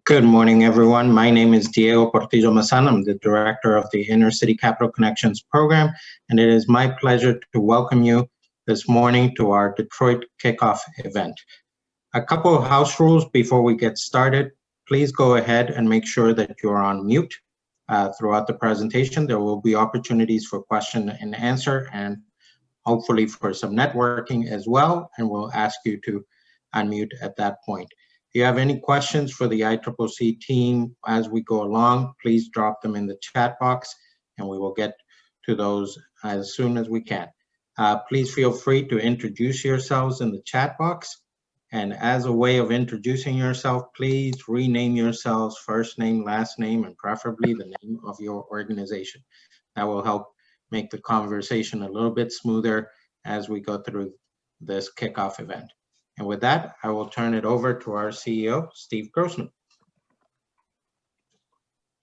Good morning, everyone. My name is Diego Portillo Mazan. I'm the director of the Inner City Capital Connections program, and it is my pleasure to welcome you this morning to our Detroit kickoff event. A couple of house rules before we get started. Please go ahead and make sure that you're on mute throughout the presentation. There will be opportunities for question and answer and hopefully for some networking as well, and we'll ask you to unmute at that point. If you have any questions for the ICCC team as we go along, please drop them in the chat box and we will get to those as soon as we can. Please feel free to introduce yourselves in the chat box. And as a way of introducing yourself, please rename yourselves first name, last name, and preferably the name of your organization. That will help make the conversation a little bit smoother as we go through this kickoff event. And with that, I will turn it over to our CEO, Steve Grossman.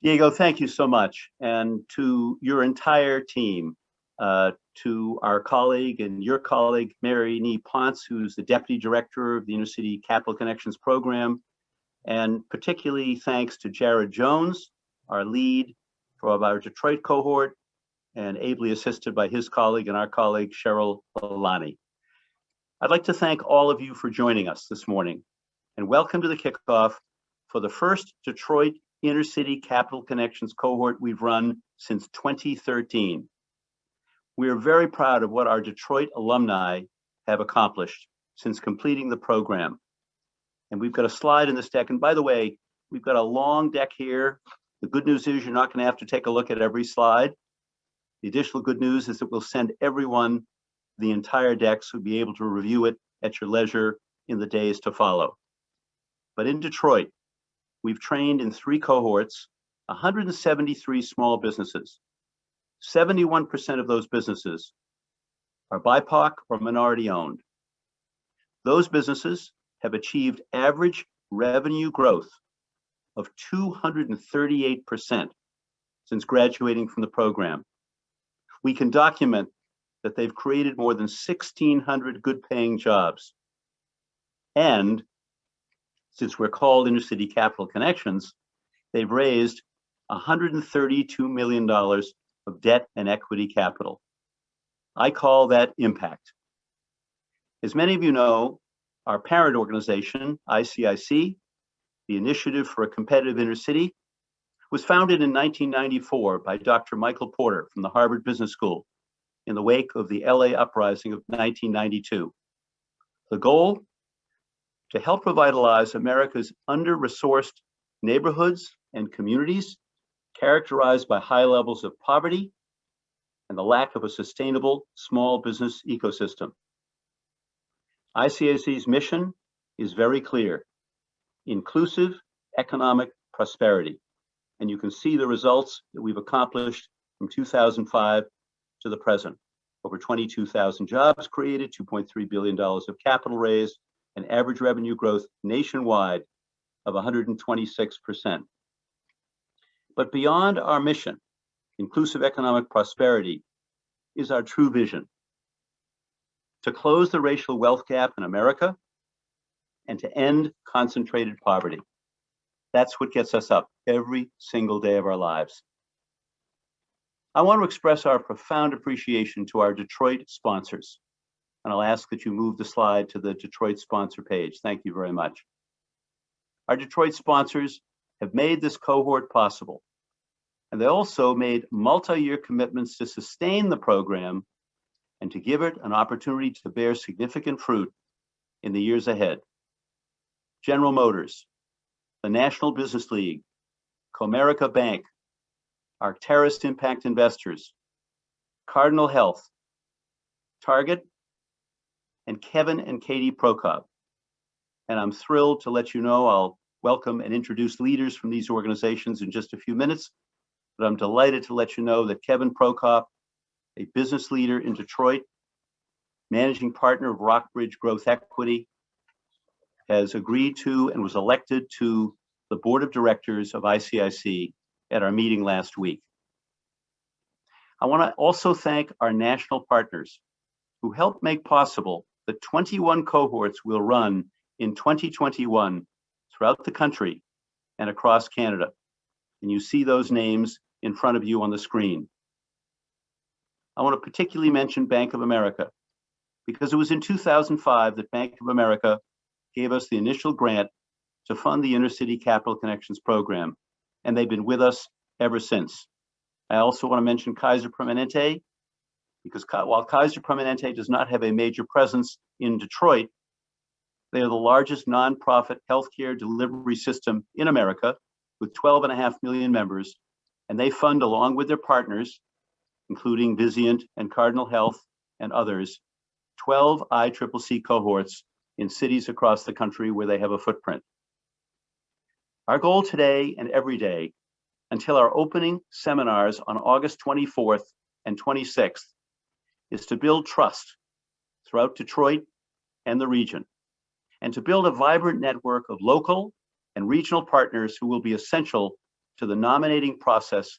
Diego, thank you so much. And to your entire team, to our colleague and your colleague, Mary Nee Ponce, who's the Deputy Director of the Inner City Capital Connections Program. And particularly thanks to Jared Jones, our lead for our Detroit cohort, and ably assisted by his colleague and our colleague, Cheryl Alani. I'd like to thank all of you for joining us this morning and welcome to the kickoff for the first Detroit Inner City Capital Connections cohort we've run since 2013. We are very proud of what our Detroit alumni have accomplished since completing the program. And we've got a slide in this deck. And by the way, we've got a long deck here. The good news is you're not going to have to take a look at every slide. The additional good news is that we'll send everyone the entire deck, so you'll be able to review it at your leisure in the days to follow. But in Detroit, we've trained in 3 cohorts, 173 small businesses. 71% of those businesses are BIPOC or minority owned. Those businesses have achieved average revenue growth of 238% since graduating from the program. We can document that they've created more than 1,600 good paying jobs. And since we're called Inner City Capital Connections, they've raised $132 million of debt and equity capital. I call that impact. As many of you know, our parent organization, ICCC, the Initiative for a Competitive Inner City, was founded in 1994 by Dr. Michael Porter from the Harvard Business School in the wake of the LA uprising of 1992. The goal? To help revitalize America's under-resourced neighborhoods and communities characterized by high levels of poverty and the lack of a sustainable small business ecosystem. ICCC's mission is very clear: inclusive economic prosperity. And you can see the results that we've accomplished from 2005 to the present. Over 22,000 jobs created, $2.3 billion of capital raised, and average revenue growth nationwide of 126%. But beyond our mission, inclusive economic prosperity is our true vision: to close the racial wealth gap in America and to end concentrated poverty. That's what gets us up every single day of our lives. I want to express our profound appreciation to our Detroit sponsors. And I'll ask that you move the slide to the Detroit sponsor page. Thank you very much. Our Detroit sponsors have made this cohort possible. And they also made multi-year commitments to sustain the program and to give it an opportunity to bear significant fruit in the years ahead. General Motors, the National Business League, Comerica Bank, Arctaris Impact Investors, Cardinal Health, Target, and Kevin and Katie Prokop. And I'm thrilled to let you know I'll welcome and introduce leaders from these organizations in just a few minutes, but I'm delighted to let you know that Kevin Prokop, a business leader in Detroit, managing partner of Rockbridge Growth Equity, has agreed to and was elected to the board of directors of ICCC at our meeting last week. I want to also thank our national partners who helped make possible the 21 cohorts we'll run in 2021 throughout the country and across Canada. And you see those names in front of you on the screen. I want to particularly mention Bank of America, because it was in 2005 that Bank of America gave us the initial grant to fund the Intercity Capital Connections program, and they've been with us ever since. I also want to mention Kaiser Permanente, because while Kaiser Permanente does not have a major presence in Detroit, they are the largest nonprofit healthcare delivery system in America with 12.5 million members, and they fund, along with their partners, including Vizient and Cardinal Health and others, 12 ICCC cohorts in cities across the country where they have a footprint. Our goal today and every day, until our opening seminars on August 24th and 26th, is to build trust throughout Detroit and the region, and to build a vibrant network of local and regional partners who will be essential to the nominating process,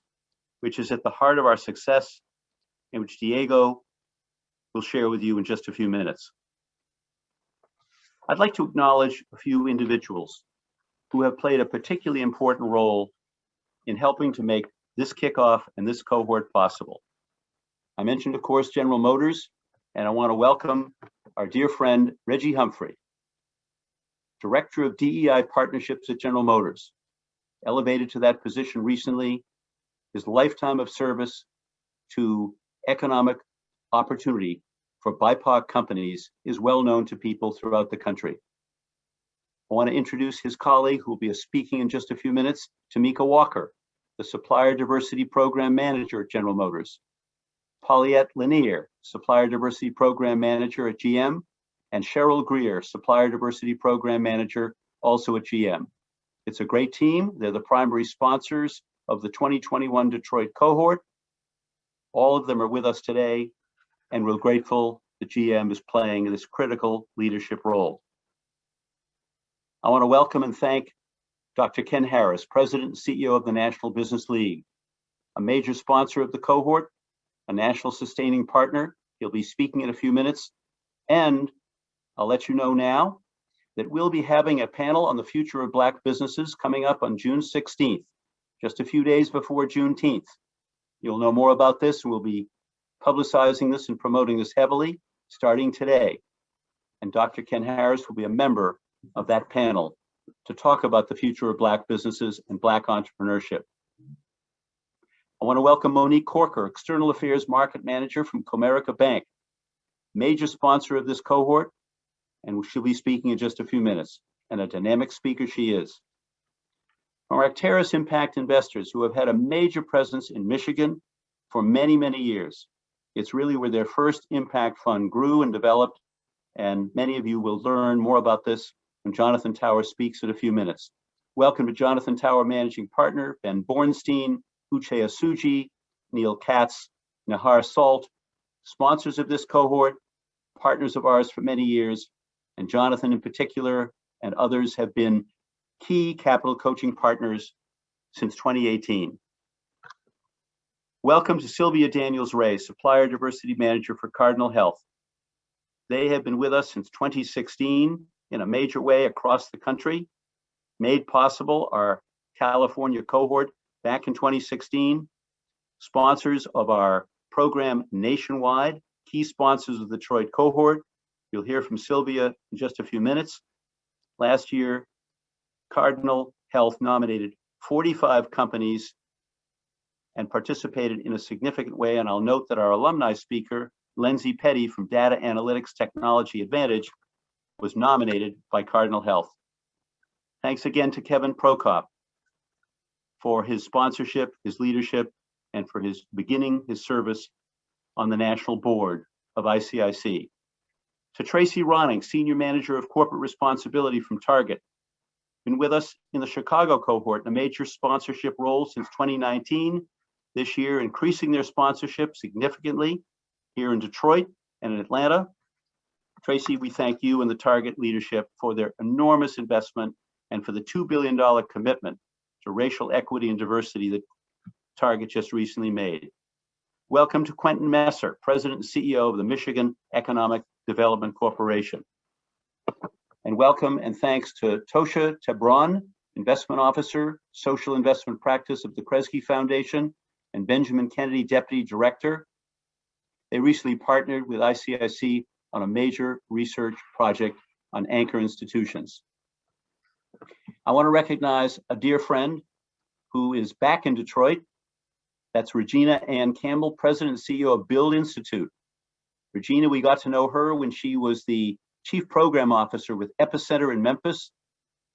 which is at the heart of our success, and which Diego will share with you in just a few minutes. I'd like to acknowledge a few individuals who have played a particularly important role in helping to make this kickoff and this cohort possible. I mentioned, of course, General Motors, and I want to welcome our dear friend, Reggie Humphrey, Director of DEI Partnerships at General Motors, elevated to that position recently. His lifetime of service to economic opportunity for BIPOC companies is well known to people throughout the country. I want to introduce his colleague who will be speaking in just a few minutes, Tamika Walker, the Supplier Diversity Program Manager at General Motors, Paulette Lanier, Supplier Diversity Program Manager at GM, and Cheryl Greer, Supplier Diversity Program Manager, also at GM. It's a great team. They're the primary sponsors of the 2021 Detroit cohort. All of them are with us today, and we're grateful that GM is playing this critical leadership role. I want to welcome and thank Dr. Ken Harris, President and CEO of the National Business League, a major sponsor of the cohort, a national sustaining partner. He'll be speaking in a few minutes. And I'll let you know now that we'll be having a panel on the future of Black businesses coming up on June 16th, just a few days before Juneteenth. You'll know more about this, and we'll be publicizing this and promoting this heavily starting today. And Dr. Ken Harris will be a member of that panel to talk about the future of Black businesses and Black entrepreneurship. I want to welcome Monique Corker, External Affairs Market Manager from Comerica Bank, major sponsor of this cohort, and she'll be speaking in just a few minutes, and a dynamic speaker she is. From Arctaris Impact Investors, who have had a major presence in Michigan for many, many years. It's really where their first impact fund grew and developed, and many of you will learn more about this when Jonathan Tower speaks in a few minutes. Welcome to Jonathan Tower Managing Partner, Ben Bornstein, Uche Asuji, Neil Katz, Nahar Salt, sponsors of this cohort, partners of ours for many years, and Jonathan in particular and others have been key capital coaching partners since 2018. Welcome to Sylvia Daniels-Ray, Supplier Diversity Manager for Cardinal Health. They have been with us since 2016 in a major way across the country, made possible our California cohort back in 2016, sponsors of our program nationwide, key sponsors of the Detroit cohort. You'll hear from Sylvia in just a few minutes. Last year, Cardinal Health nominated 45 companies and participated in a significant way. And I'll note that our alumni speaker, Lenzy Petty from Data Analytics Technology Advantage, was nominated by Cardinal Health. Thanks again to Kevin Prokop for his sponsorship, his leadership, and for his beginning his service on the national board of ICIC. To Tracy Ronning, Senior Manager of Corporate Responsibility from Target, been with us in the Chicago cohort in a major sponsorship role since 2019. This year, increasing their sponsorship significantly here in Detroit and in Atlanta. Tracy, we thank you and the Target leadership for their enormous investment and for the $2 billion commitment to racial equity and diversity that Target just recently made. Welcome to Quentin Messer, President and CEO of the Michigan Economic Development Corporation. And welcome and thanks to Tosha Tebron, Investment Officer, Social Investment Practice of the Kresge Foundation, and Benjamin Kennedy, Deputy Director. They recently partnered with ICCC on a major research project on anchor institutions. I want to recognize a dear friend who is back in Detroit. That's Regina Ann Campbell, President and CEO of Build Institute. Regina, we got to know her when she was the Chief Program Officer with Epicenter in Memphis,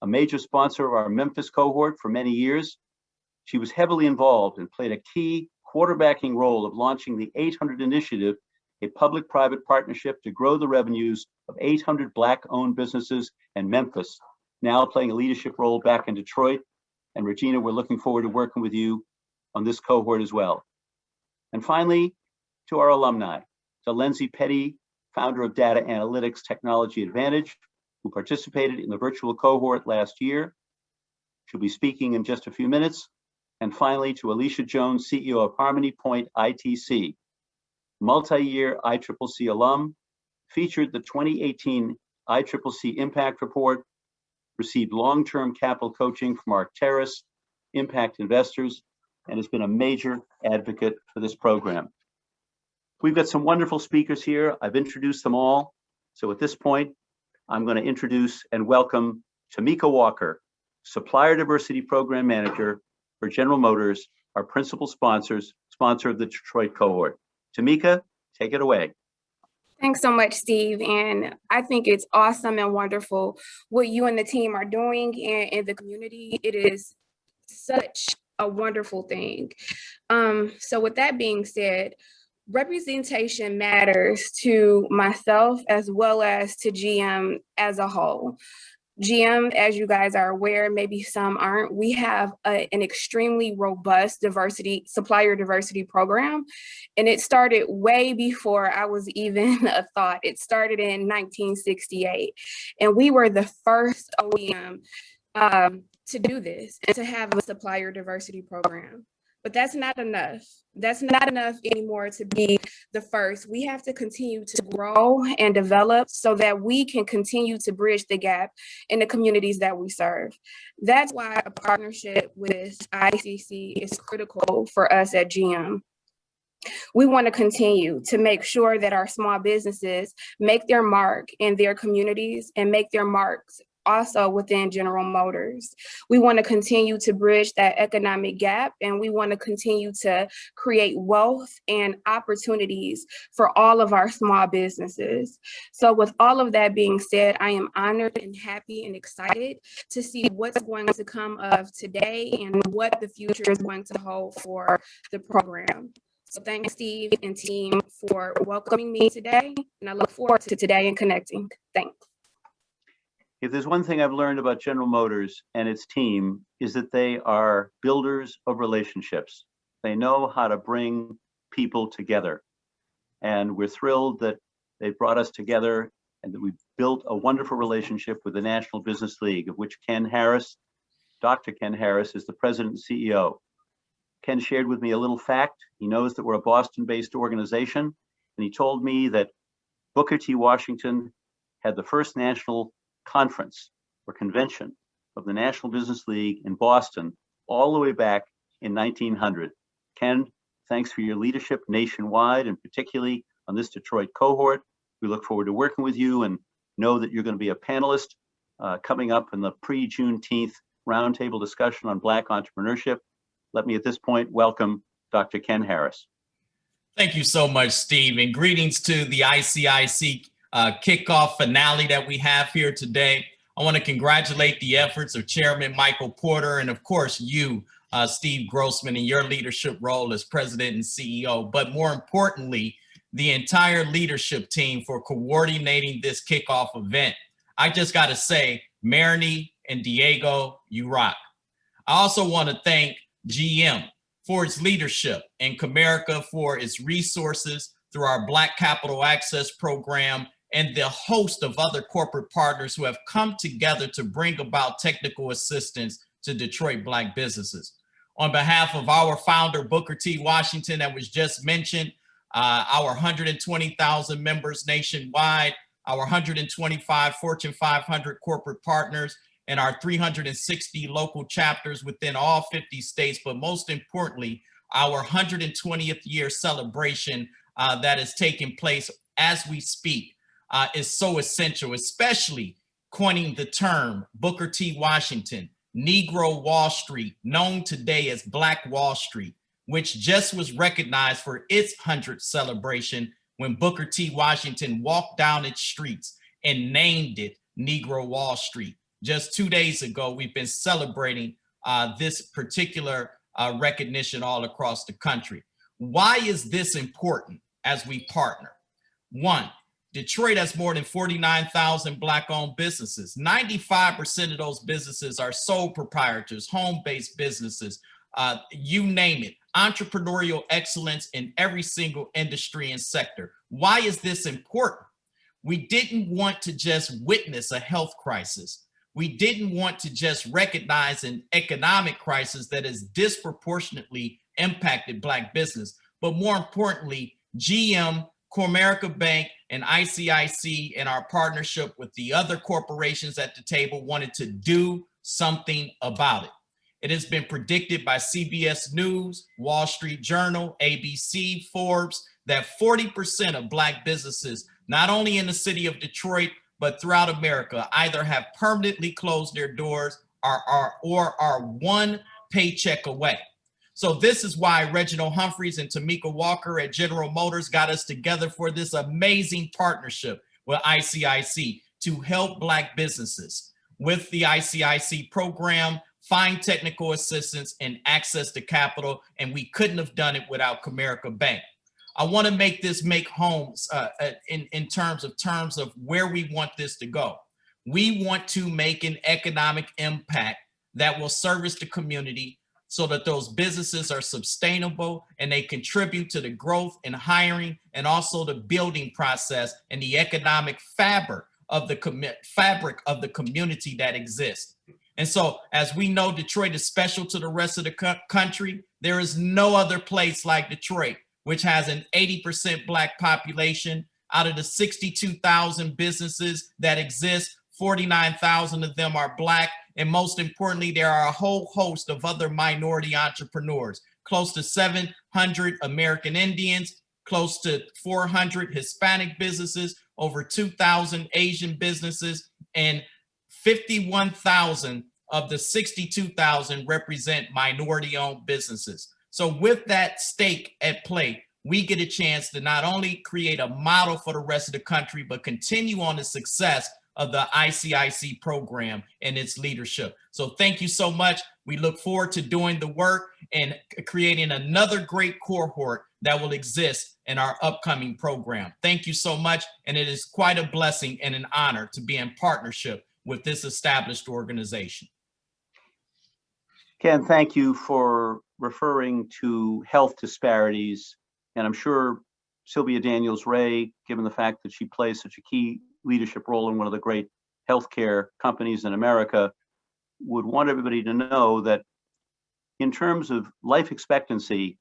a major sponsor of our Memphis cohort for many years. She was heavily involved and played a key quarterbacking role of launching the 800 Initiative, a public-private partnership to grow the revenues of 800 Black-owned businesses in Memphis, now playing a leadership role back in Detroit. And Regina, we're looking forward to working with you on this cohort as well. And finally, to our alumni, to Lenzy Petty, founder of Data Analytics Technology Advantage, who participated in the virtual cohort last year. She'll be speaking in just a few minutes. And finally, to Alicia Jones, CEO of Harmony Point ITC, multi-year ICCC alum, featured the 2018 ICCC Impact Report, received long-term capital coaching from Arctaris, impact investors, and has been a major advocate for this program. We've got some wonderful speakers here. I've introduced them all. So at this point, I'm going to introduce and welcome Tamika Walker, Supplier Diversity Program Manager for General Motors, our principal sponsor of the Detroit cohort. Tamika, take it away. Thanks so much, Steve. And I think it's awesome and wonderful what you and the team are doing in the community. It is such a wonderful thing. So with that being said, representation matters to myself as well as to GM as a whole. GM, as you guys are aware, maybe some aren't, we have an extremely robust supplier diversity program. And it started way before I was even a thought. It started in 1968. And we were the first OEM to do this and to have a supplier diversity program. But that's not enough. That's not enough anymore to be the first. We have to continue to grow and develop so that we can continue to bridge the gap in the communities that we serve. That's why a partnership with ICCC is critical for us at GM. We want to continue to make sure that our small businesses make their mark in their communities and make their marks also within General Motors. We want to continue to bridge that economic gap, and we want to continue to create wealth and opportunities for all of our small businesses. So with all of that being said, I am honored and happy and excited to see what's going to come of today and what the future is going to hold for the program. So thanks, Steve and team, for welcoming me today, and I look forward to today and connecting. Thanks. If there's one thing I've learned about General Motors and its team is that they are builders of relationships. They know how to bring people together. And we're thrilled that they brought us together and that we've built a wonderful relationship with the National Business League, of which Ken Harris, Dr. Ken Harris, is the president and CEO. Ken shared with me a little fact. He knows that we're a Boston-based organization, and he told me that Booker T. Washington had the first national conference or convention of the National Business League in Boston all the way back in 1900. Ken, thanks for your leadership nationwide and particularly on this Detroit cohort. We look forward to working with you and know that you're going to be a panelist coming up in the pre-Juneteenth roundtable discussion on Black entrepreneurship. Let me at this point welcome Dr. Ken Harris. Thank you so much, Steve, and greetings to the ICCC kickoff finale that we have here today. I want to congratulate the efforts of Chairman Michael Porter and of course you, Steve Grossman, in your leadership role as president and CEO, but more importantly, the entire leadership team for coordinating this kickoff event. I just got to say, Marini and Diego, you rock. I also want to thank GM for its leadership and Comerica for its resources through our Black Capital Access Program and the host of other corporate partners who have come together to bring about technical assistance to Detroit Black businesses. On behalf of our founder, Booker T. Washington, that was just mentioned, our 120,000 members nationwide, our 125 Fortune 500 corporate partners, and our 360 local chapters within all 50 states, but most importantly, our 120th year celebration that is taking place as we speak is so essential, especially coining the term Booker T. Washington, Negro Wall Street, known today as Black Wall Street, which just was recognized for its 100th celebration when Booker T. Washington walked down its streets and named it Negro Wall Street. Just 2 days ago, we've been celebrating this particular recognition all across the country. Why is this important as we partner? One, Detroit has more than 49,000 Black-owned businesses. 95% of those businesses are sole proprietors, home-based businesses, you name it. Entrepreneurial excellence in every single industry and sector. Why is this important? We didn't want to just witness a health crisis. We didn't want to just recognize an economic crisis that has disproportionately impacted Black business, but more importantly, GM, Comerica Bank, and ICCC and our partnership with the other corporations at the table wanted to do something about it. It has been predicted by CBS News, Wall Street Journal, ABC, Forbes, that 40% of Black businesses, not only in the city of Detroit, but throughout America, either have permanently closed their doors or are one paycheck away. So this is why Reginald Humphreys and Tamika Walker at General Motors got us together for this amazing partnership with ICCC to help Black businesses with the ICCC program, find technical assistance and access to capital, and we couldn't have done it without Comerica Bank. I want to make this make homes in terms of where we want this to go. We want to make an economic impact that will service the community so that those businesses are sustainable and they contribute to the growth and hiring and also the building process and the economic fabric of the community that exists. And so, as we know, Detroit is special to the rest of the country. There is no other place like Detroit, which has an 80% Black population. Out of the 62,000 businesses that exist, 49,000 of them are Black. And most importantly, there are a whole host of other minority entrepreneurs, close to 700 American Indians, close to 400 Hispanic businesses, over 2,000 Asian businesses, and 51,000 of the 62,000 represent minority-owned businesses. So with that stake at play, we get a chance to not only create a model for the rest of the country, but continue on the success of the ICCC program and its leadership. So thank you so much. We look forward to doing the work and creating another great cohort that will exist in our upcoming program. Thank you so much. And it is quite a blessing and an honor to be in partnership with this established organization. Ken, thank you for referring to health disparities. And I'm sure Sylvia Daniels-Ray, given the fact that she plays such a key leadership role in one of the great healthcare companies in America, would want everybody to know that in terms of life expectancy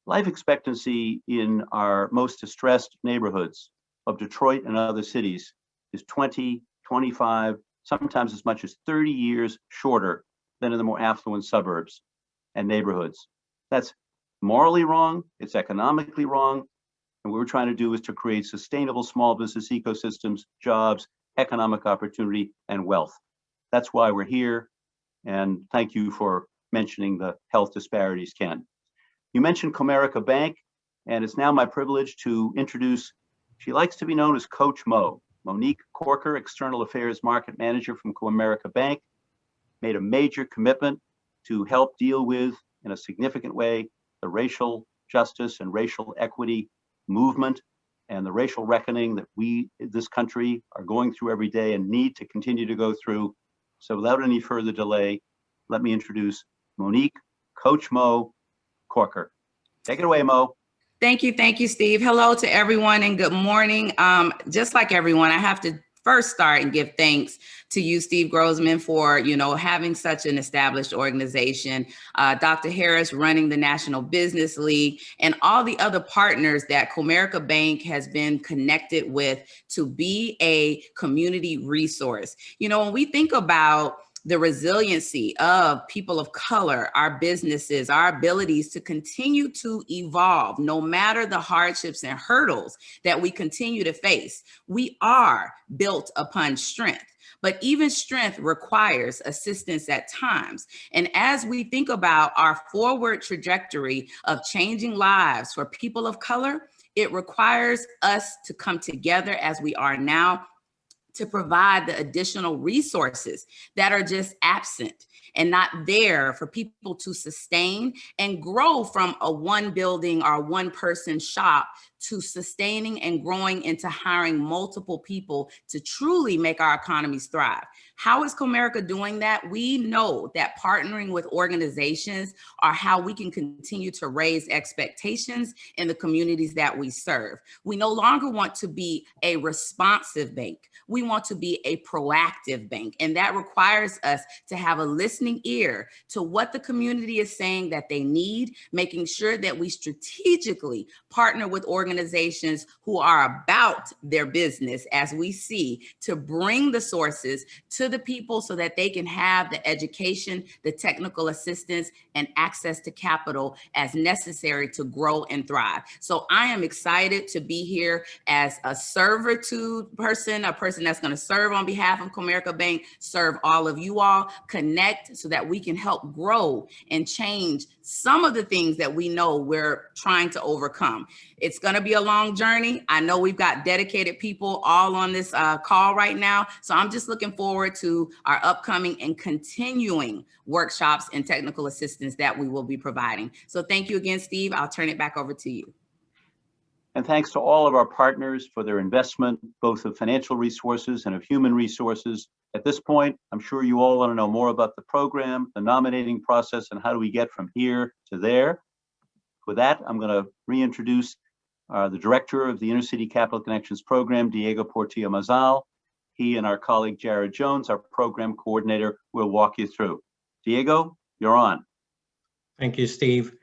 in our most distressed neighborhoods of Detroit and other cities is 20, 25, sometimes as much as 30 years shorter than in the more affluent suburbs and neighborhoods. That's morally wrong, it's economically wrong, and what we're trying to do is to create sustainable small business ecosystems, jobs, economic opportunity, and wealth. That's why we're here, and thank you for mentioning the health disparities, Ken. You mentioned Comerica Bank, and it's now my privilege to introduce, she likes to be known as Coach Mo. Monique Corker, External Affairs Market Manager from Comerica Bank, made a major commitment to help deal with, in a significant way, the racial justice and racial equity movement and the racial reckoning that we, this country, are going through every day and need to continue to go through. So without any further delay, let me introduce Monique, Coach Mo Corker. Take it away, Mo. Thank you, Steve. Hello to everyone and good morning. Just like everyone, I have to first start and give thanks to you, Steve Grossman, for having such an established organization, Dr. Harris running the National Business League, and all the other partners that Comerica Bank has been connected with to be a community resource. When we think about the resiliency of people of color, our businesses, our abilities to continue to evolve, no matter the hardships and hurdles that we continue to face. We are built upon strength. But even strength requires assistance at times. And as we think about our forward trajectory of changing lives for people of color, it requires us to come together as we are now to provide the additional resources that are just absent and not there for people to sustain and grow from a one building or one person shop to sustaining and growing into hiring multiple people to truly make our economies thrive. How is Comerica doing that? We know that partnering with organizations are how we can continue to raise expectations in the communities that we serve. We no longer want to be a responsive bank. We want to be a proactive bank, and that requires us to have a listening ear to what the community is saying that they need, making sure that we strategically partner with organizations who are about their business, as we see, to bring the sources to the people so that they can have the education, the technical assistance, and access to capital as necessary to grow and thrive. So I am excited to be here as a servitude person, a person that's going to serve on behalf of Comerica Bank, serve all of you all, connect so that we can help grow and change some of the things that we know we're trying to overcome. It's going to be a long journey. I know we've got dedicated people all on this call right now. So I'm just looking forward to our upcoming and continuing workshops and technical assistance that we will be providing. So thank you again, Steve. I'll turn it back over to you. And thanks to all of our partners for their investment, both of financial resources and of human resources. At this point, I'm sure you all want to know more about the program, the nominating process, and how do we get from here to there. With that, I'm going to reintroduce the director of the Inner City Capital Connections program, Diego Portillo-Mazal. He and our colleague, Jared Jones, our program coordinator, will walk you through. Diego, you're on. Thank you, Steve.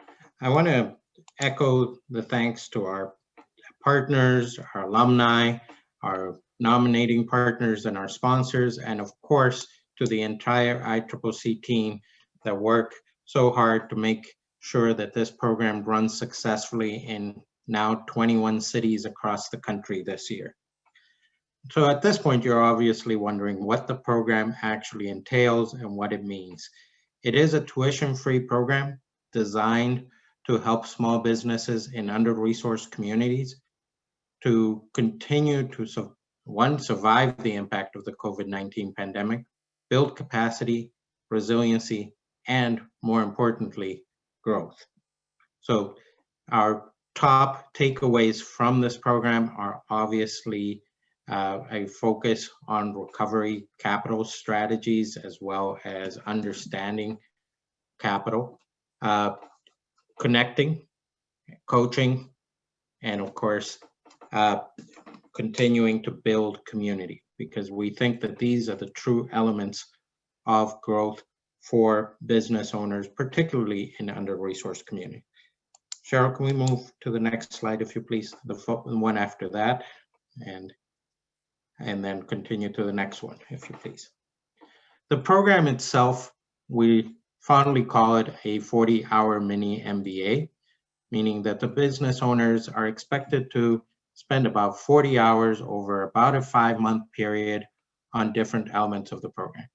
I want to echo the thanks to our partners, our alumni, our nominating partners, and our sponsors, and of course, to the entire ICCC team that work so hard to make sure that this program runs successfully in now 21 cities across the country this year. So at this point, you're obviously wondering what the program actually entails and what it means. It is a tuition-free program designed to help small businesses in under-resourced communities to continue to, survive the impact of the COVID-19 pandemic, build capacity, resiliency, and more importantly, growth. So our top takeaways from this program are obviously a focus on recovery capital strategies, as well as understanding capital, connecting, coaching, and of course, continuing to build community, because we think that these are the true elements of growth for business owners, particularly in under-resourced communities. Cheryl, can we move to the next slide, if you please, the one after that, and then continue to the next one, if you please. The program itself, we fondly call it a 40-hour mini MBA, meaning that the business owners are expected to spend about 40 hours over about a 5-month period on different elements of the program.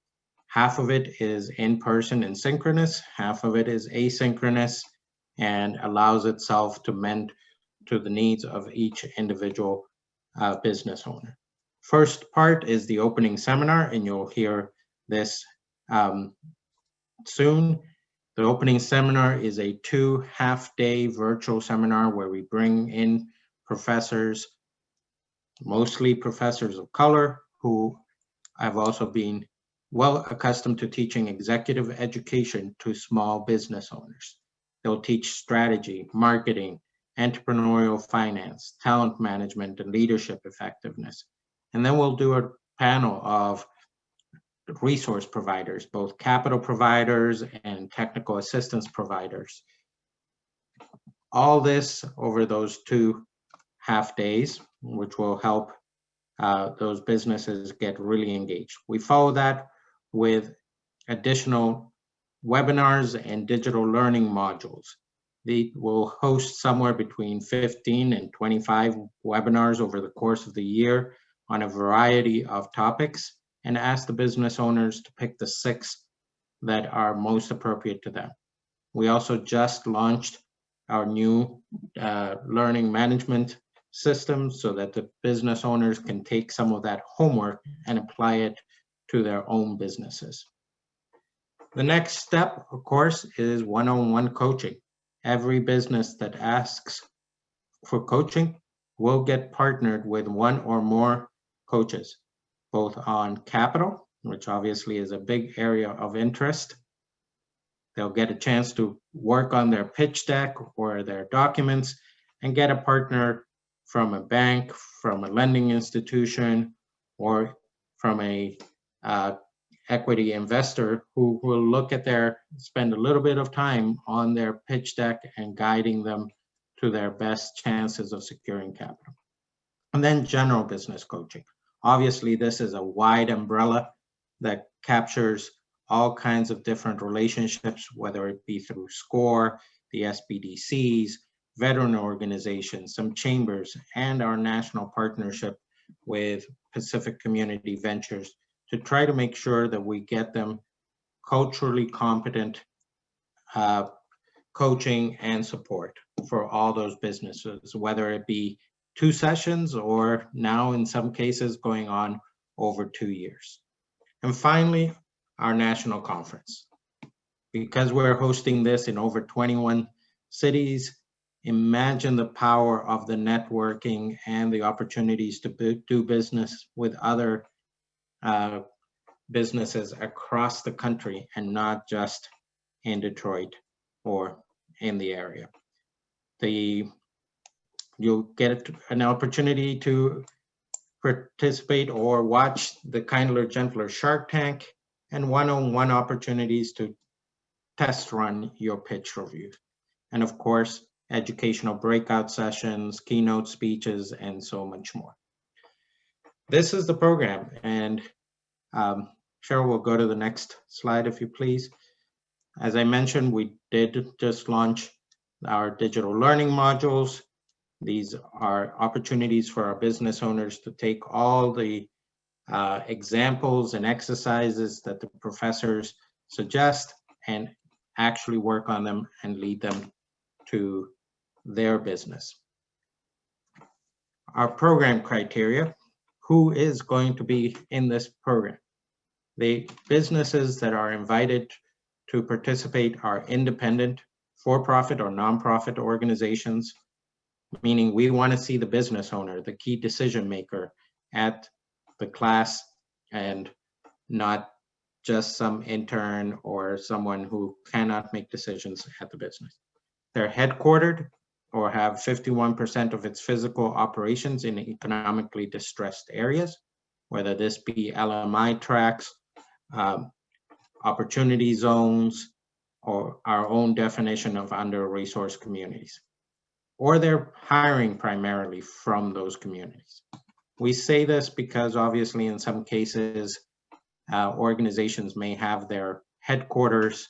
Half of it is in-person and synchronous, half of it is asynchronous, and allows itself to mend to the needs of each individual business owner. First part is the opening seminar, and you'll hear this soon. The opening seminar is a 2 half-day virtual seminar where we bring in professors, mostly professors of color, who have also been well accustomed to teaching executive education to small business owners. They'll teach strategy, marketing, entrepreneurial finance, talent management, and leadership effectiveness. And then we'll do a panel of resource providers, both capital providers and technical assistance providers. All this over those 2 half days, which will help those businesses get really engaged. We follow that with additional webinars and digital learning modules. They will host somewhere between 15 and 25 webinars over the course of the year on a variety of topics, and ask the business owners to pick the 6 that are most appropriate to them. We also just launched our new learning management system so that the business owners can take some of that homework and apply it to their own businesses. The next step, of course, is one-on-one coaching. Every business that asks for coaching will get partnered with one or more coaches, both on capital, which obviously is a big area of interest. They'll get a chance to work on their pitch deck or their documents and get a partner from a bank, from a lending institution, or from a equity investor who will look at spend a little bit of time on their pitch deck and guiding them to their best chances of securing capital. And then general business coaching. Obviously, this is a wide umbrella that captures all kinds of different relationships, whether it be through SCORE, the SBDCs, veteran organizations, some chambers, and our national partnership with Pacific Community Ventures to try to make sure that we get them culturally competent coaching and support for all those businesses, whether it be 2 sessions or now in some cases going on over 2 years. And finally, our national conference. Because we're hosting this in over 21 cities, imagine the power of the networking and the opportunities to do business with other businesses across the country and not just in Detroit or in the area. You'll get an opportunity to participate or watch the Kindler Gentler Shark Tank and one-on-one opportunities to test run your pitch review. And of course, educational breakout sessions, keynote speeches, and so much more. This is the program, and Cheryl will go to the next slide if you please. As I mentioned, we did just launch our digital learning modules. These are opportunities for our business owners to take all the examples and exercises that the professors suggest and actually work on them and lead them to their business. Our program criteria: who is going to be in this program? The businesses that are invited to participate are independent, for-profit or nonprofit organizations, meaning we want to see the business owner, the key decision maker at the class, and not just some intern or someone who cannot make decisions at the business. They're headquartered or have 51% of its physical operations in economically distressed areas, whether this be LMI tracts, opportunity zones, or our own definition of under-resourced communities. Or they're hiring primarily from those communities. We say this because obviously in some cases, organizations may have their headquarters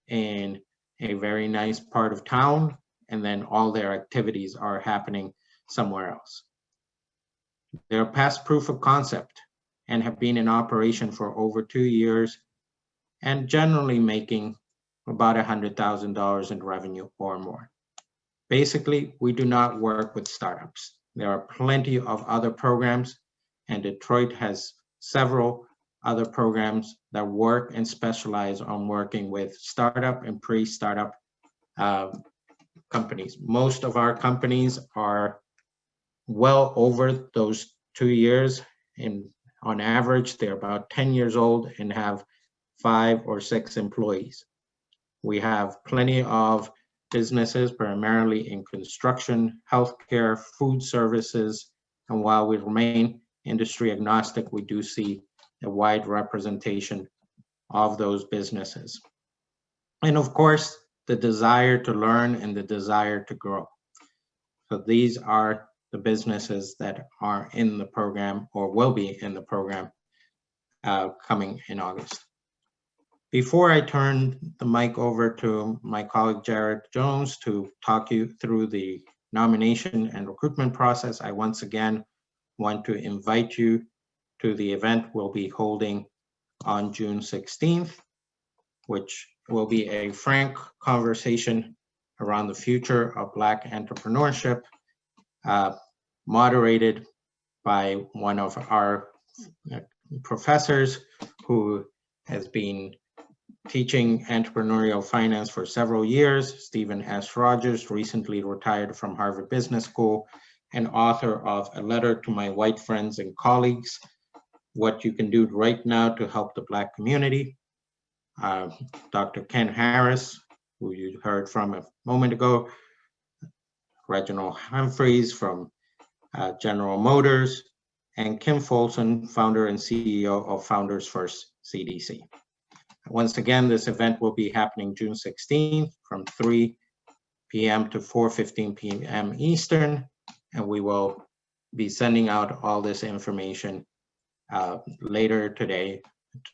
in a very nice part of town, and then all their activities are happening somewhere else. They're past proof of concept and have been in operation for over 2 years and generally making about $100,000 in revenue or more. Basically, we do not work with startups. There are plenty of other programs, and Detroit has several other programs that work and specialize on working with startup and pre-startup companies. Most of our companies are well over those 2 years, and on average, they're about 10 years old and have 5 or 6 employees. We have plenty of businesses, primarily in construction, healthcare, food services, and while we remain industry agnostic, we do see a wide representation of those businesses. And of course, the desire to learn and the desire to grow. So these are the businesses that are in the program or will be in the program coming in August. Before I turn the mic over to my colleague Jared Jones to talk you through the nomination and recruitment process, I once again want to invite you to the event we'll be holding on June 16th, which will be a frank conversation around the future of Black entrepreneurship, moderated by one of our professors who has been teaching entrepreneurial finance for several years, Stephen S. Rogers, recently retired from Harvard Business School, and author of A Letter to My White Friends and Colleagues, What You Can Do Right Now to Help the Black Community. Dr. Ken Harris, who you heard from a moment ago, Reginald Humphreys from General Motors, and Kim Folsom, founder and CEO of Founders First CDC. Once again, this event will be happening June 16th from 3 p.m. to 4:15 p.m. Eastern, and we will be sending out all this information later today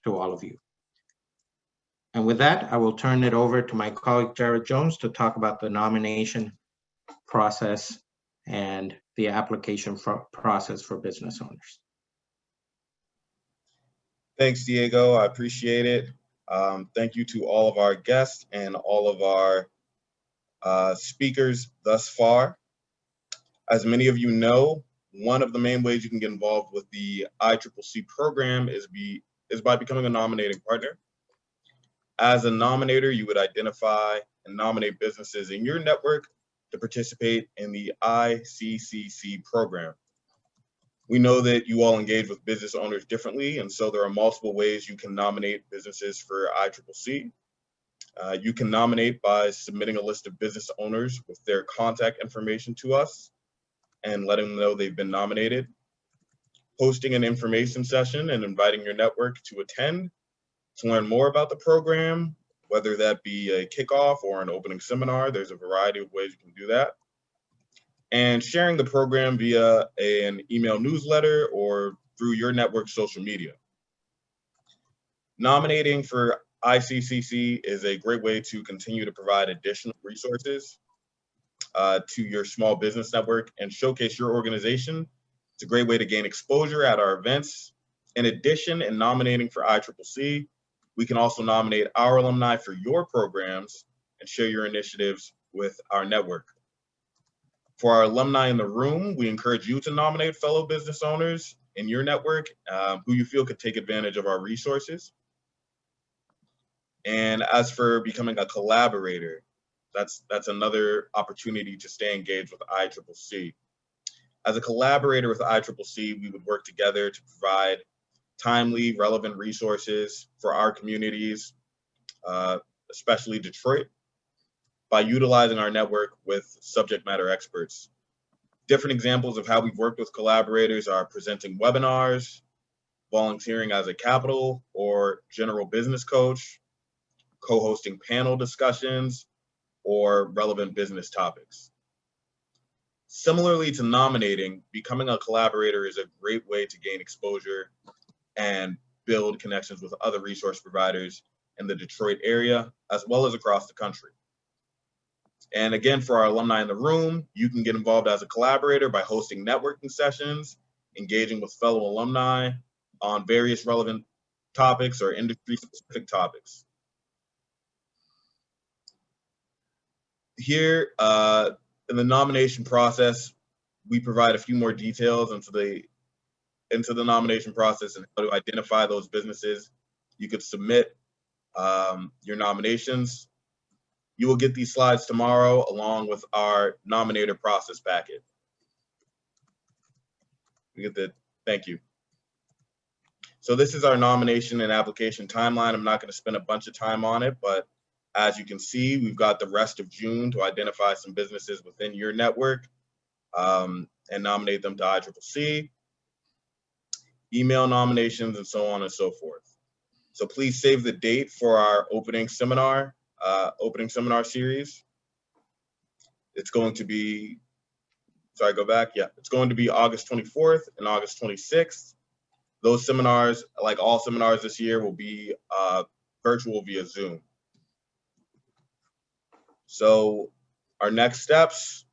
to all of you. And with that, I will turn it over to my colleague Jared Jones to talk about the nomination process and the application process for business owners. Thanks, Diego. I appreciate it. Thank you to all of our guests and all of our speakers thus far. As many of you know, one of the main ways you can get involved with the ICCC program is by becoming a nominating partner. As a nominator, you would identify and nominate businesses in your network to participate in the ICCC program. We know that you all engage with business owners differently, and so there are multiple ways you can nominate businesses for ICCC. You can nominate by submitting a list of business owners with their contact information to us and letting them know they've been nominated, hosting an information session and inviting your network to attend to learn more about the program, whether that be a kickoff or an opening seminar. There's a variety of ways you can do that. And sharing the program via an email newsletter or through your network's social media. Nominating for ICCC is a great way to continue to provide additional resources to your small business network and showcase your organization. It's a great way to gain exposure at our events. In addition, in nominating for ICCC, we can also nominate our alumni for your programs and share your initiatives with our network. For our alumni in the room, we encourage you to nominate fellow business owners in your network who you feel could take advantage of our resources. And as for becoming a collaborator, that's another opportunity to stay engaged with ICCC. As a collaborator with ICCC, we would work together to provide timely, relevant resources for our communities, especially Detroit, by utilizing our network with subject matter experts. Different examples of how we've worked with collaborators are presenting webinars, volunteering as a capital or general business coach, co-hosting panel discussions, or relevant business topics. Similarly to nominating, becoming a collaborator is a great way to gain exposure and build connections with other resource providers in the Detroit area, as well as across the country. And again, for our alumni in the room, you can get involved as a collaborator by hosting networking sessions, engaging with fellow alumni on various relevant topics or industry-specific topics. Here, in the nomination process, we provide a few more details into the nomination process and how to identify those businesses. You could submit your nominations. You will get these slides tomorrow along with our nominator process packet. Thank you. So this is our nomination and application timeline. I'm not going to spend a bunch of time on it, but as you can see, we've got the rest of June to identify some businesses within your network and nominate them to ICCC, email nominations, and so on and so forth. So please save the date for our opening seminar series. It's going to be, it's going to be August 24th and August 26th. Those seminars, like all seminars this year, will be virtual via Zoom. So our next steps: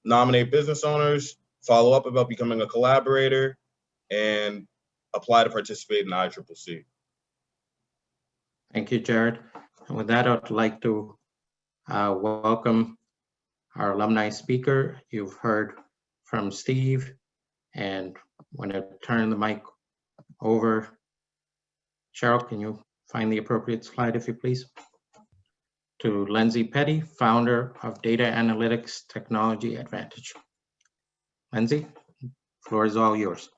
nominate business owners, follow up about becoming a collaborator, and apply to participate in ICCC. Thank you, Jared. And with that, I'd like to welcome our alumni speaker. You've heard from Steve, and when I turn the mic over, Cheryl, can you find the appropriate slide, if you please? To Lenzy Petty, founder of Data Analytics Technology Advantage. Lenzy, floor is all yours.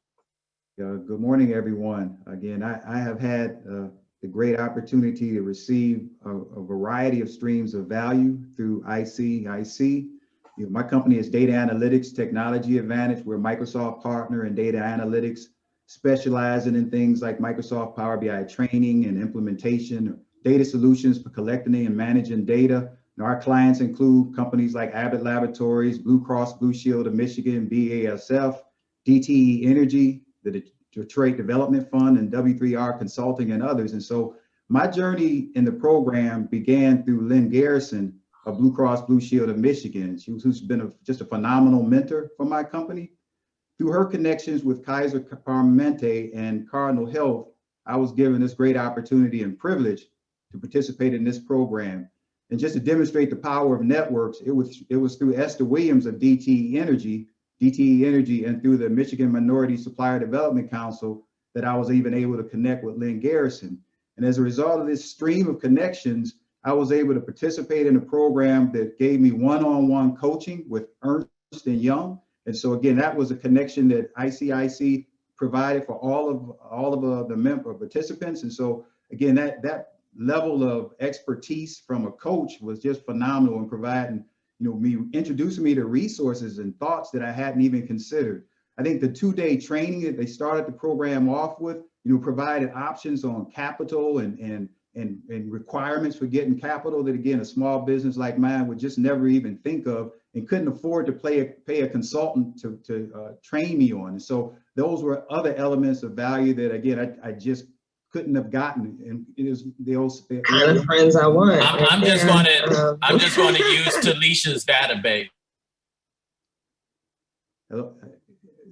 Good morning, everyone. Again, I have had the great opportunity to receive a variety of streams of value through ICCC. My company is Data Analytics Technology Advantage. We're a Microsoft partner in data analytics, specializing in things like Microsoft Power BI training and implementation, data solutions for collecting and managing data. And our clients include companies like Abbott Laboratories, Blue Cross Blue Shield of Michigan, BASF, DTE Energy, the Detroit Development Fund, and W3R Consulting, and others. And so my journey in the program began through Lynn Garrison of Blue Cross Blue Shield of Michigan, who's been just a phenomenal mentor for my company. Through her connections with Kaiser Permanente and Cardinal Health, I was given this great opportunity and privilege to participate in this program. And just to demonstrate the power of networks, it was through Esther Williams of DTE Energy, and through the Michigan Minority Supplier Development Council that I was even able to connect with Lynn Garrison. And as a result of this stream of connections, I was able to participate in a program that gave me one-on-one coaching with Ernst & Young. And so again, that was a connection that ICCC provided for all of the member participants. And so again, that level of expertise from a coach was just phenomenal in providing, me introducing me to resources and thoughts that I hadn't even considered. I think the 2-day training that they started the program off with, provided options on capital and requirements for getting capital that, again, a small business like mine would just never even think of and couldn't afford to pay a consultant to train me on. And so those were other elements of value that, again, I just couldn't have gotten. And it is the kind of friends I want. I'm just going to use Talisha's database. Hello?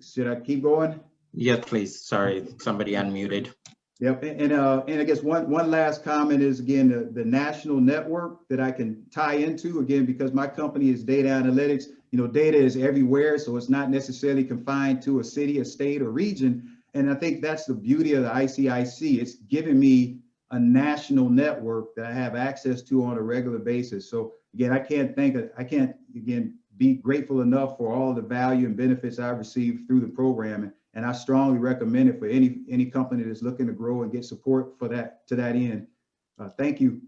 Should I keep going? Yes, please. Sorry, somebody unmuted. Yep, and I guess one last comment is, again, the national network that I can tie into, again, because my company is Data Analytics. Data is everywhere, so it's not necessarily confined to a city, a state, or region. And I think that's the beauty of the ICCC. It's given me a national network that I have access to on a regular basis. So again, I can't be grateful enough for all the value and benefits I've received through the program. And I strongly recommend it for any company that's looking to grow and get support for that, to that end. Thank you.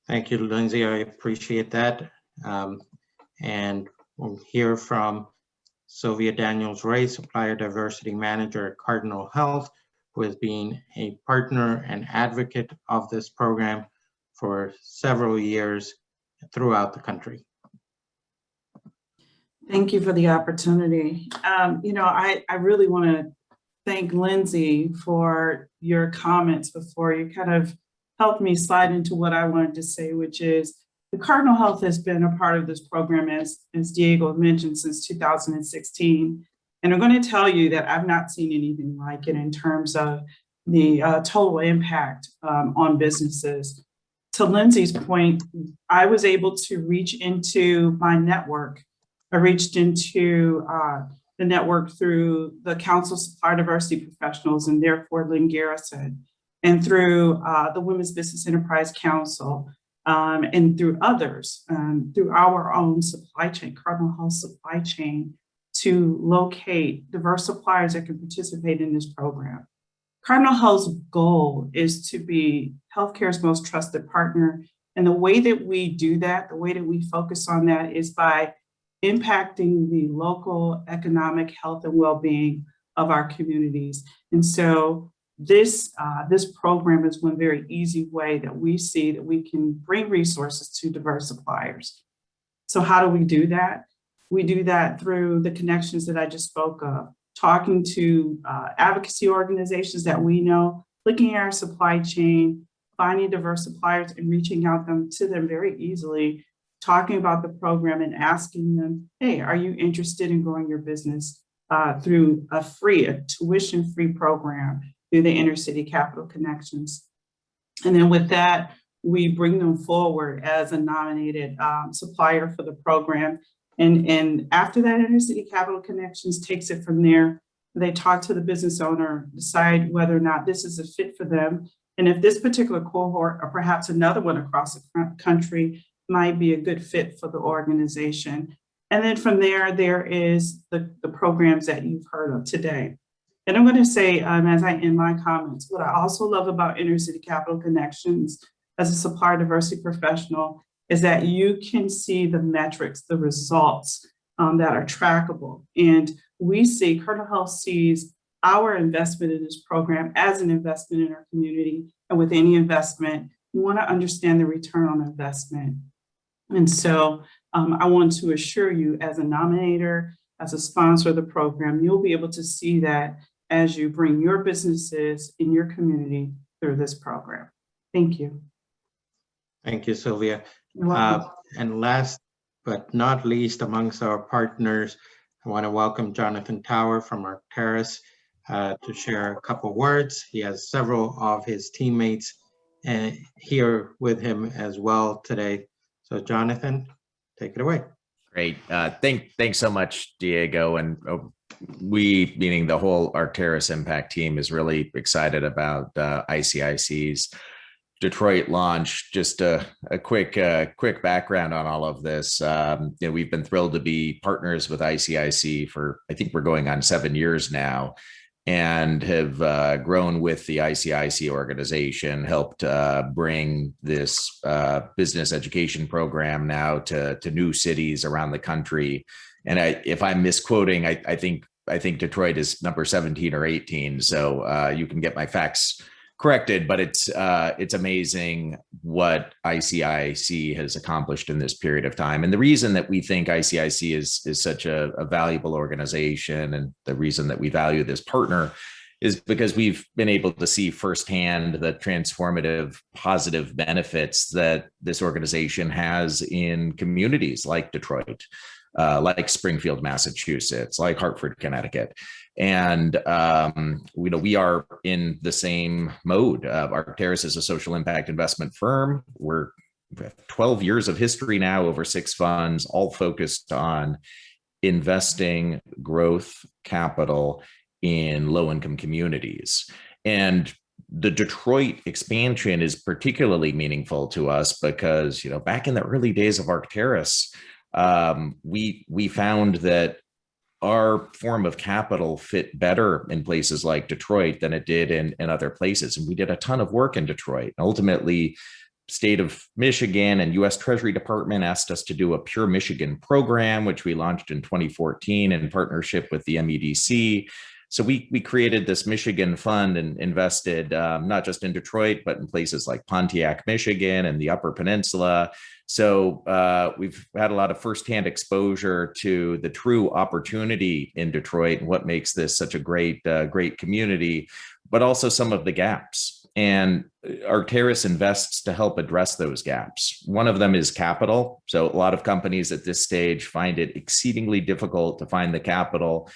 Thank you, Lenzy. I appreciate that. And we'll hear from Sylvia Daniels-Ray, Supplier Diversity Manager at Cardinal Health, who has been a partner and advocate of this program for several years throughout the country. Thank you for the opportunity. I really want to thank Lenzy for your comments before. You kind of helped me slide into what I wanted to say, which is the Cardinal Health has been a part of this program, as Diego mentioned, since 2016. And I'm going to tell you that I've not seen anything like it in terms of the total impact on businesses. To Lenzy's point, I was able to reach into my network. I reached into the network through the Council of Supplier Diversity Professionals, and therefore Lynn Garrison, and through the Women's Business Enterprise Council, and through others, through our own supply chain, Cardinal Health supply chain, to locate diverse suppliers that can participate in this program. Cardinal Health's goal is to be healthcare's most trusted partner. And the way that we do that, the way that we focus on that, is by impacting the local economic health and well-being of our communities. And so this program is one very easy way that we see that we can bring resources to diverse suppliers. So how do we do that? We do that through the connections that I just spoke of, talking to advocacy organizations that we know, looking at our supply chain, finding diverse suppliers and reaching out to them very easily, talking about the program and asking them, hey, are you interested in growing your business through a tuition-free program through the Inner City Capital Connections? And then with that, we bring them forward as a nominated supplier for the program. And after that, Inner City Capital Connections takes it from there. They talk to the business owner, decide whether or not this is a fit for them. And if this particular cohort or perhaps another one across the country might be a good fit for the organization. And then from there, there is the programs that you've heard of today. And I'm going to say, as I end my comments, what I also love about Inner City Capital Connections as a supplier diversity professional is that you can see the metrics, the results that are trackable. And we see, Cardinal Health sees our investment in this program as an investment in our community. And with any investment, you want to understand the return on investment. And so I want to assure you, as a nominator, as a sponsor of the program, you'll be able to see that as you bring your businesses in your community through this program. Thank you. Thank you, Sylvia. You're welcome. And last but not least, amongst our partners, I want to welcome Jonathan Tower from Arctaris to share a couple words. He has several of his teammates here with him as well today. So Jonathan, take it away. Great. Thanks so much, Diego. And we, meaning the whole Arctaris Impact team, is really excited about ICIC's Detroit launch. Just a quick background on all of this. We've been thrilled to be partners with ICIC for, I think we're going on 7 years now, and have grown with the ICIC organization, helped bring this business education program now to new cities around the country. And if I'm misquoting, I think Detroit is number 17 or 18. So you can get my facts corrected, but it's amazing what ICIC has accomplished in this period of time. And the reason that we think ICIC is such a valuable organization, and the reason that we value this partner, is because we've been able to see firsthand the transformative positive benefits that this organization has in communities like Detroit, like Springfield, Massachusetts, like Hartford, Connecticut. And we are in the same mode. Arctaris is a social impact investment firm. We have 12 years of history now, over 6 funds, all focused on investing growth capital in low-income communities. And the Detroit expansion is particularly meaningful to us because, back in the early days of Arctaris, we found that our form of capital fit better in places like Detroit than it did in other places. And we did a ton of work in Detroit. Ultimately, state of Michigan and U.S. Treasury Department asked us to do a Pure Michigan program, which we launched in 2014 in partnership with the MEDC. So we created this Michigan fund and invested not just in Detroit, but in places like Pontiac, Michigan, and the Upper Peninsula. So we've had a lot of firsthand exposure to the true opportunity in Detroit and what makes this such a great community, but also some of the gaps. And Arctaris invests to help address those gaps. One of them is capital. So a lot of companies at this stage find it exceedingly difficult to find the capital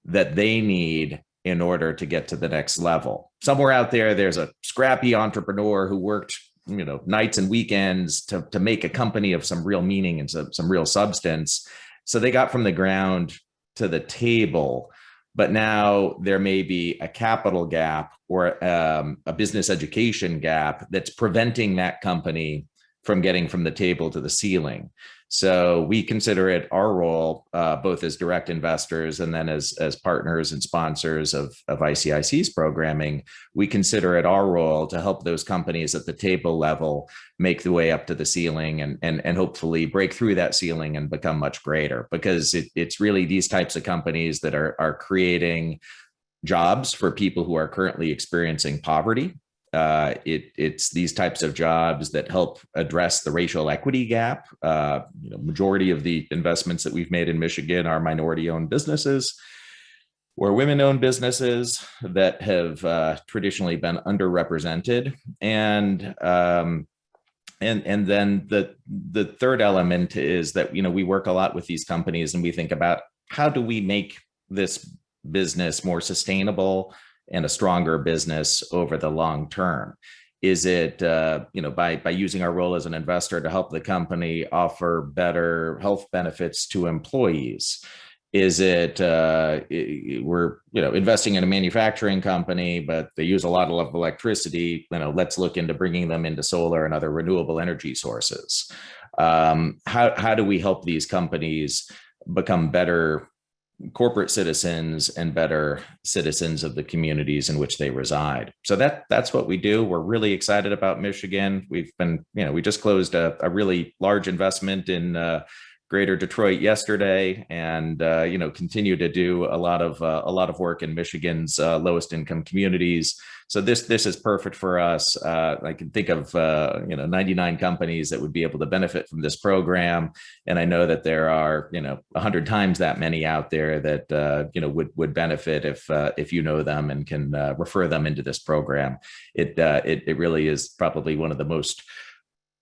that they need in order to get to the next level. Somewhere out there's a scrappy entrepreneur who worked nights and weekends to make a company of some real meaning and some real substance. So they got from the ground to the table, but now there may be a capital gap or a business education gap that's preventing that company from getting from the table to the ceiling. So we consider it our role, both as direct investors and then as partners and sponsors of ICIC's programming, we consider it our role to help those companies at the table level make the way up to the ceiling and hopefully break through that ceiling and become much greater, because it's really these types of companies that are creating jobs for people who are currently experiencing poverty. It's these types of jobs that help address the racial equity gap. Majority of the investments that we've made in Michigan are minority-owned businesses. or women-owned businesses that have traditionally been underrepresented. And then the third element is that, we work a lot with these companies and we think about how do we make this business more sustainable and a stronger business over the long term. Is it, by using our role as an investor to help the company offer better health benefits to employees? Is it we're investing in a manufacturing company, but they use a lot of electricity? Let's look into bringing them into solar and other renewable energy sources. How do we help these companies become better corporate citizens and better citizens of the communities in which they reside? So that's what we do. We're really excited about Michigan. We've been, we just closed a really large investment in Greater Detroit yesterday, and continue to do a lot of work in Michigan's lowest income communities. So this is perfect for us. I can think of 99 companies that would be able to benefit from this program, and I know that there are 100 times that many out there that would benefit if you know them and can refer them into this program. It really is probably one of the most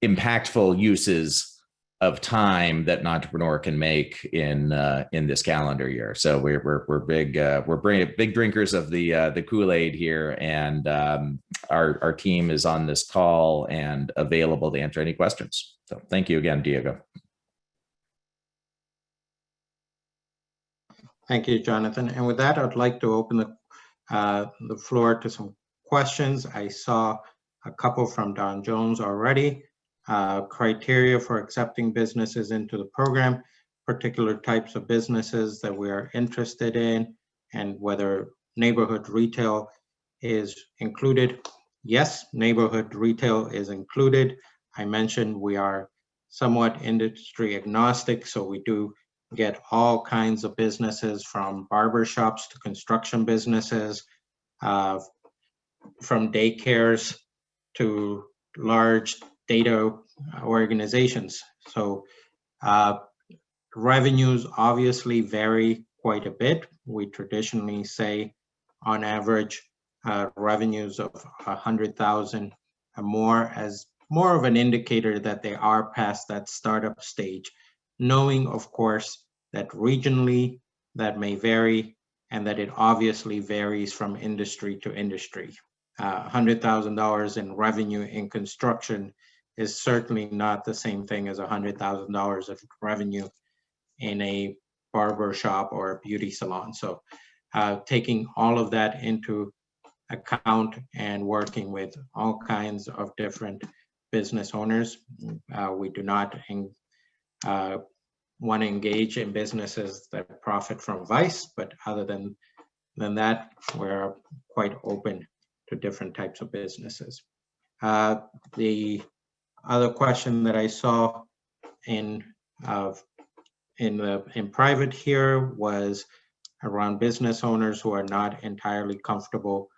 impactful uses of time that an entrepreneur can make in this calendar year. So we're big drinkers of the Kool-Aid here, and our team is on this call and available to answer any questions. So thank you again, Diego. Thank you, Jonathan. And with that, I'd like to open the floor to some questions. I saw a couple from Don Jones already. Criteria for accepting businesses into the program, particular types of businesses that we are interested in, and whether neighborhood retail is included. Yes, neighborhood retail is included. I mentioned we are somewhat industry agnostic, so we do get all kinds of businesses, from barbershops to construction businesses, from daycares to large data organizations. So revenues obviously vary quite a bit. We traditionally say on average revenues of 100,000 or more as more of an indicator that they are past that startup stage, knowing of course that regionally that may vary and that it obviously varies from industry to industry. $100,000 in revenue in construction is certainly not the same thing as $100,000 of revenue in a barber shop or a beauty salon. So taking all of that into account and working with all kinds of different business owners, we do not want to engage in businesses that profit from vice, but other than that, we're quite open to different types of businesses. The other question that I saw in private here was around business owners who are not entirely comfortable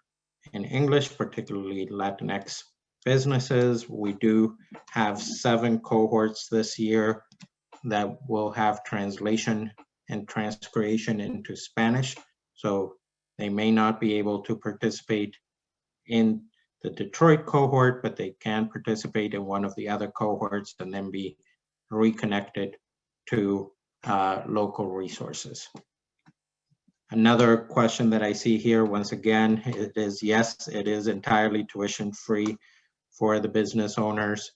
in English, particularly Latinx businesses. We do have 7 cohorts this year that will have translation and transcreation into Spanish. So they may not be able to participate in the Detroit cohort, but they can participate in one of the other cohorts and then be reconnected to local resources. Another question that I see here, once again, it is yes, it is entirely tuition free for the business owners.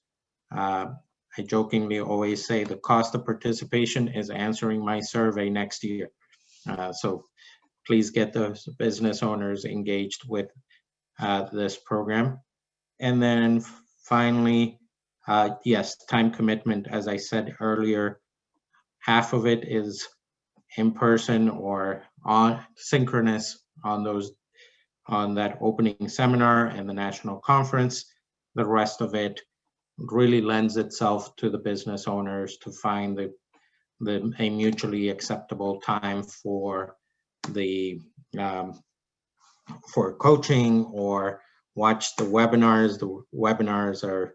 I jokingly always say the cost of participation is answering my survey next year. So please get those business owners engaged with this program. And then finally, yes, time commitment, as I said earlier, half of it is in person or on synchronous on that opening seminar and the national conference. The rest of it really lends itself to the business owners to find a mutually acceptable time for for coaching or watch the webinars. The webinars are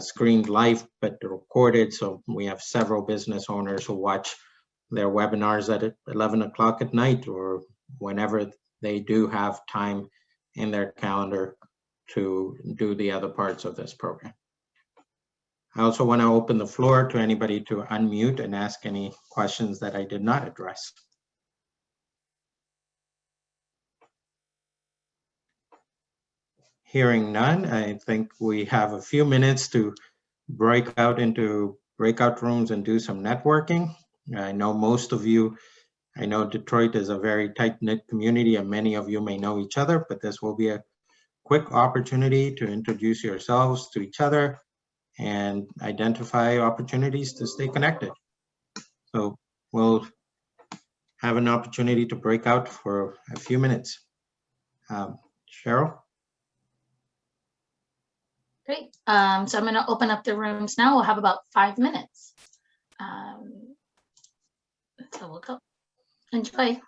screened live but recorded, so we have several business owners who watch their webinars at 11 o'clock at night or whenever they do have time in their calendar to do the other parts of this program. I also want to open the floor to anybody to unmute and ask any questions that I did not address. Hearing none, I think we have a few minutes to break out into breakout rooms and do some networking. I know most of you, I know Detroit is a very tight-knit community and many of you may know each other, but this will be a quick opportunity to introduce yourselves to each other and identify opportunities to stay connected. So we'll have an opportunity to break out for a few minutes. Cheryl? Great. So I'm going to open up the rooms now. We'll have about 5 minutes. So we'll go. Enjoy.